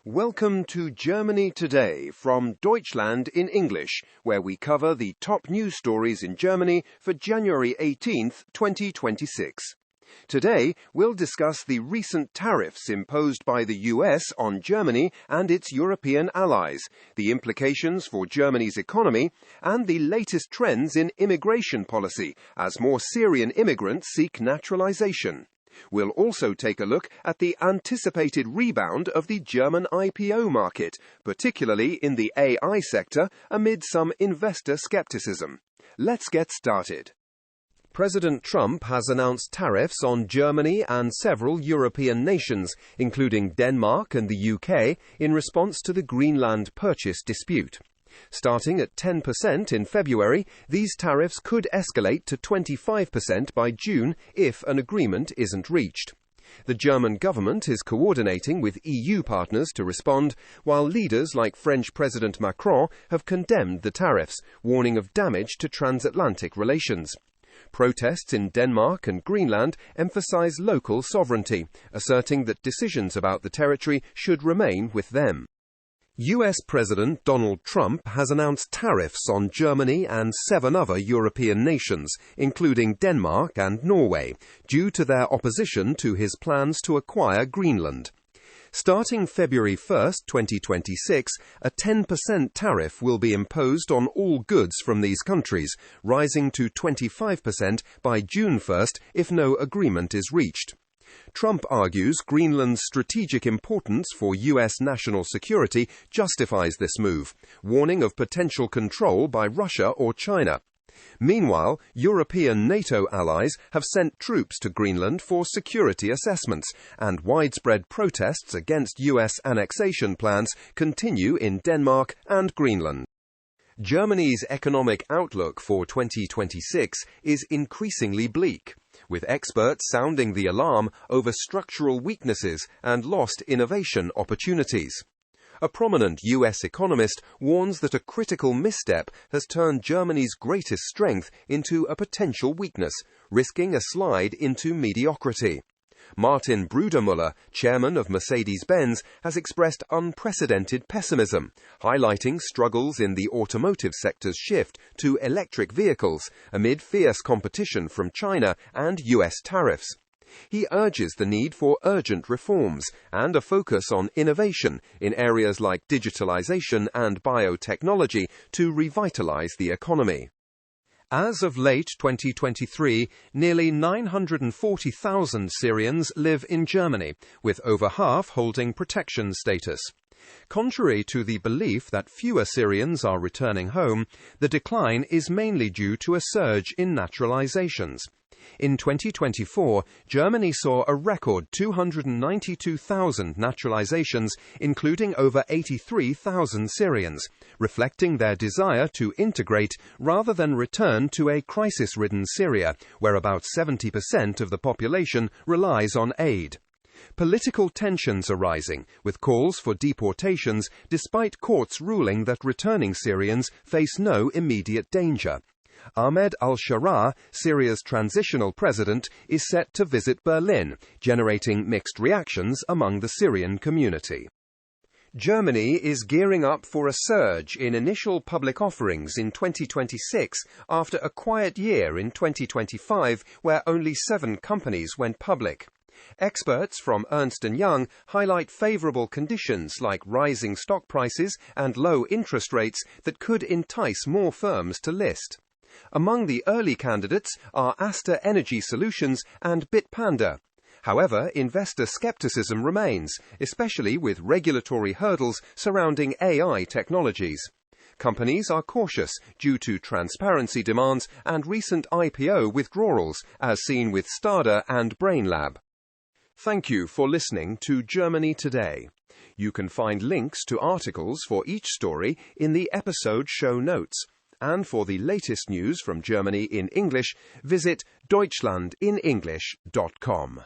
Welcome to Germany Today from Deutschland in English, where we cover the top news stories in Germany for January 18th, 2026. Today, we'll discuss the recent tariffs imposed by the US on Germany and its European allies, the implications for Germany's economy, and the latest trends in immigration policy as more Syrian immigrants seek naturalization. We'll also take a look at the anticipated rebound of the German IPO market, particularly in the AI sector, amid some investor skepticism. Let's get started. President Trump has announced tariffs on Germany and several European nations, including Denmark and the UK, in response to the Greenland purchase dispute. Starting at 10% in February, these tariffs could escalate to 25% by June if an agreement isn't reached. The German government is coordinating with EU partners to respond, while leaders like French President Macron have condemned the tariffs, warning of damage to transatlantic relations. Protests in Denmark and Greenland emphasize local sovereignty, asserting that decisions about the territory should remain with them. US President Donald Trump has announced tariffs on Germany and 7 other European nations, including Denmark and Norway, due to their opposition to his plans to acquire Greenland. Starting February 1, 2026, a 10% tariff will be imposed on all goods from these countries, rising to 25% by June 1 if no agreement is reached. Trump argues Greenland's strategic importance for US national security justifies this move, warning of potential control by Russia or China. Meanwhile, European NATO allies have sent troops to Greenland for security assessments, and widespread protests against US annexation plans continue in Denmark and Greenland. Germany's economic outlook for 2026 is increasingly bleak, with experts sounding the alarm over structural weaknesses and lost innovation opportunities. A prominent US economist warns that a critical misstep has turned Germany's greatest strength into a potential weakness, risking a slide into mediocrity. Martin Brudermüller, chairman of Mercedes-Benz, has expressed unprecedented pessimism, highlighting struggles in the automotive sector's shift to electric vehicles amid fierce competition from China and US tariffs. He urges the need for urgent reforms and a focus on innovation in areas like digitalization and biotechnology to revitalize the economy. As of late 2023, nearly 940,000 Syrians live in Germany, with over half holding protection status. Contrary to the belief that fewer Syrians are returning home, the decline is mainly due to a surge in naturalizations. In 2024, Germany saw a record 292,000 naturalizations, including over 83,000 Syrians, reflecting their desire to integrate rather than return to a crisis-ridden Syria, where about 70% of the population relies on aid. Political tensions are rising, with calls for deportations despite courts ruling that returning Syrians face no immediate danger. Ahmed al-Sharaa, Syria's transitional president, is set to visit Berlin, generating mixed reactions among the Syrian community. Germany is gearing up for a surge in initial public offerings in 2026 after a quiet year in 2025 where only 7 companies went public. Experts from Ernst & Young highlight favorable conditions like rising stock prices and low interest rates that could entice more firms to list. Among the early candidates are Aster Energy Solutions and Bitpanda. However, investor skepticism remains, especially with regulatory hurdles surrounding AI technologies. Companies are cautious due to transparency demands and recent IPO withdrawals, as seen with Stada and Brainlab. Thank you for listening to Germany Today. You can find links to articles for each story in the episode show notes. And for the latest news from Germany in English, visit deutschlandinenglish.com.